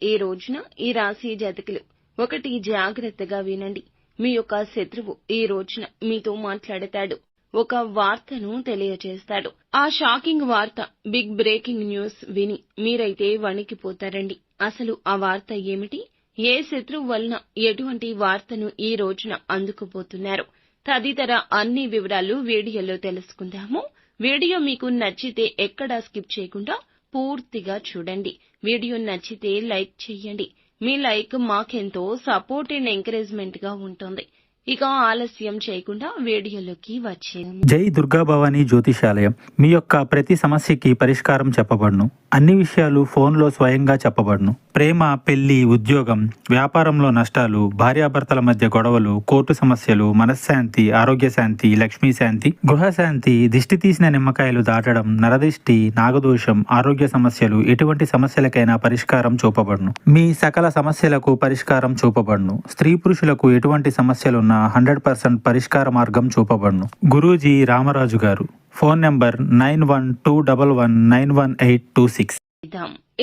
ఈ రోజున ఈ రాశి జాతకులు ఒకటి జాగ్రత్తగా వినండి. మీ యొక్క శత్రువు ఈ రోజున మీతో మాట్లాడతాడు. ఒక వార్తను తెలియజేస్తాడు. ఆ షాకింగ్ వార్త, బిగ్ బ్రేకింగ్ న్యూస్ విని మీరైతే వణికిపోతారండి. అసలు ఆ వార్త ఏమిటి? ఏ శత్రువు వలన ఎటువంటి వార్తను ఈ రోజున అందుకుపోతున్నారు? తదితర అన్ని వివరాలు వీడియోలో తెలుసుకుందాము. వీడియో మీకు నచ్చితే ఎక్కడా స్కిప్ చేయకుండా పూర్తిగా చూడండి. వీడియో నచ్చితే లైక్ చేయండి. మీ లైక్ మాకెంతో సపోర్ట్ అండ్ ఎంకరేజ్మెంట్ గా ఉంటుంది. ఇక ఆలస్యం చేయకుండా వీడియోలోకి వచ్చేద్దాం. జై దుర్గా భవానీ జ్యోతిషాలయం. మీ యొక్క ప్రతి సమస్యకి పరిష్కారం చెప్పబడును. అన్ని విషయాలు ఫోన్లో స్వయంగా చెప్పబడును. ప్రేమ, పెళ్లి, ఉద్యోగం, వ్యాపారంలో నష్టాలు, భార్యాభర్తల మధ్య గొడవలు, కోర్టు సమస్యలు, మనశ్శాంతి, ఆరోగ్య శాంతి, లక్ష్మీ శాంతి, గృహశాంతి, దిష్టి తీసిన నిమ్మకాయలు దాటడం, నరదిష్టి, నాగదోషం, ఆరోగ్య సమస్యలు, ఎటువంటి సమస్యలకైనా పరిష్కారం చూపబడును. మీ సకల సమస్యలకు పరిష్కారం చూపబడును. స్త్రీ పురుషులకు ఎటువంటి సమస్యలున్నా 100% పరిష్కార మార్గం చూపబడును. గురూజీ రామరాజు గారు. Phone number 9121191826.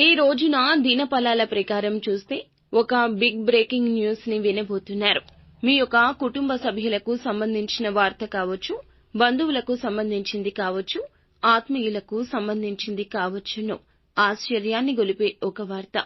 ఈ రోజున దినఫలాల ప్రకారం చూస్తే ఒక బిగ్ బ్రేకింగ్ న్యూస్ ని వినబోతున్నారు. మీ యొక్క కుటుంబ సభ్యులకు సంబంధించిన వార్త కావచ్చు, బంధువులకు సంబంధించింది కావచ్చు, ఆత్మీయులకు సంబంధించింది కావచ్చును. ఆశ్చర్యాన్ని గొలిపే ఒక వార్త,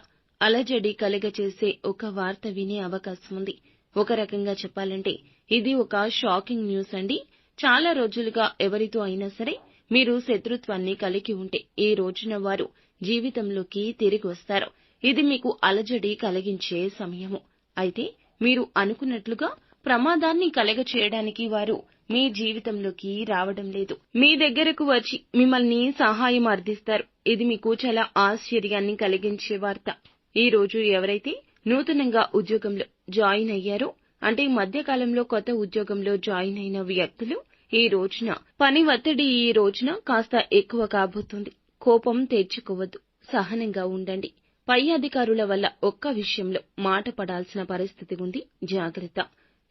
అలజడి కలగచేసే ఒక వార్త వినే అవకాశం ఉంది. ఒక రకంగా చెప్పాలంటే ఇది ఒక షాకింగ్ న్యూస్ అండి. చాలా రోజులుగా ఎవరితో అయినా సరే మీరు శత్రుత్వాన్ని కలిగి ఉంటే ఈ రోజున వారు జీవితంలోకి తిరిగి వస్తారు. ఇది మీకు అలజడి కలిగించే సమయము. అయితే మీరు అనుకున్నట్లుగా ప్రమాదాన్ని కలగచేయడానికి వారు మీ జీవితంలోకి రావడం లేదు. మీ దగ్గరకు వచ్చి మిమ్మల్ని సహాయం అర్థిస్తారు. ఇది మీకు చాలా ఆశ్చర్యాన్ని కలిగించే వార్త. ఈ రోజు ఎవరైతే నూతనంగా ఉద్యోగంలో జాయిన్ అయ్యారో, అంటే మధ్యకాలంలో కొత్త ఉద్యోగంలో జాయిన్ అయిన వ్యక్తులు ఈ రోజున పని ఒత్తిడి ఈ రోజున కాస్త ఎక్కువ కాబోతుంది. కోపం తెచ్చుకోవద్దు, సహనంగా ఉండండి. పై అధికారుల వల్ల ఒక్క విషయంలో మాట పడాల్సిన పరిస్థితి ఉంది. జాగ్రత్త.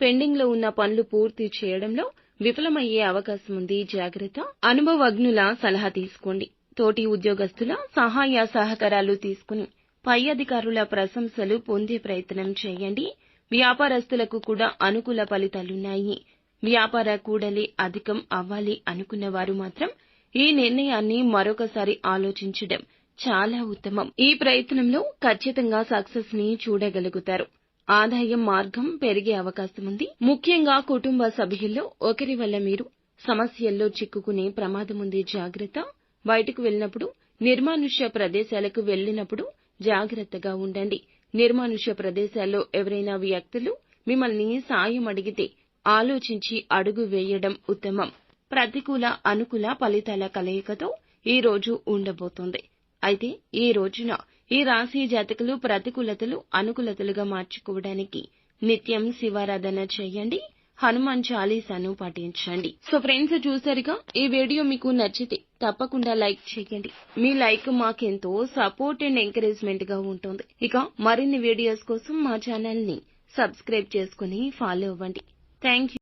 పెండింగ్ లో ఉన్న పనులు పూర్తి చేయడంలో విఫలమయ్యే అవకాశం ఉంది. జాగ్రత్త. అనుభవజ్ఞుల సలహా తీసుకోండి. తోటి ఉద్యోగస్తుల సహాయ సహకారాలు తీసుకుని పై అధికారుల ప్రశంసలు పొందే ప్రయత్నం చేయండి. వ్యాపారస్తులకు కూడా అనుకూల ఫలితాలున్నాయి. వ్యాపార కూడలి అధికం అవ్వాలి అనుకున్న వారు మాత్రం ఈ నిర్ణయాన్ని మరొకసారి ఆలోచించడం చాలా ఉత్తమం. ఈ ప్రయత్నంలో ఖచ్చితంగా సక్సెస్ ని చూడగలుగుతారు. ఆదాయం మార్గం పెరిగే అవకాశం ఉంది. ముఖ్యంగా కుటుంబ సభ్యుల్లో ఒకరి వల్ల మీరు సమస్యల్లో చిక్కుకునే ప్రమాదం ఉంది. జాగ్రత్త. బయటకు వెళ్ళినప్పుడు, నిర్మానుష్య ప్రదేశాలకు వెళ్ళినప్పుడు జాగ్రత్తగా ఉండండి. నిర్మానుష్య ప్రదేశాల్లో ఎవరైనా వ్యక్తులు మిమ్మల్ని సాయం అడిగితే ఆలోచించి అడుగు వేయడం ఉత్తమం. ప్రతికూల అనుకూల ఫలితాల కలయికతో ఈ రోజు ఉండబోతోంది. అయితే ఈ రోజున ఈ రాశి జాతకులు ప్రతికూలతలు అనుకూలతలుగా మార్చుకోవడానికి నిత్యం శివారాధన చేయండి. హనుమాన్ చాలీసాను పఠించండి. సో ఫ్రెండ్స్, చూసారుగా, ఈ వీడియో మీకు నచ్చితే తప్పకుండా లైక్ చేయండి. మీ లైక్ మాకెంతో సపోర్ట్ అండ్ ఎంకరేజ్మెంట్ గా ఉంటుంది. ఇక మరిన్ని వీడియోస్ కోసం మా ఛానల్ ని సబ్స్క్రైబ్ చేసుకుని ఫాలో అవ్వండి. Thank you.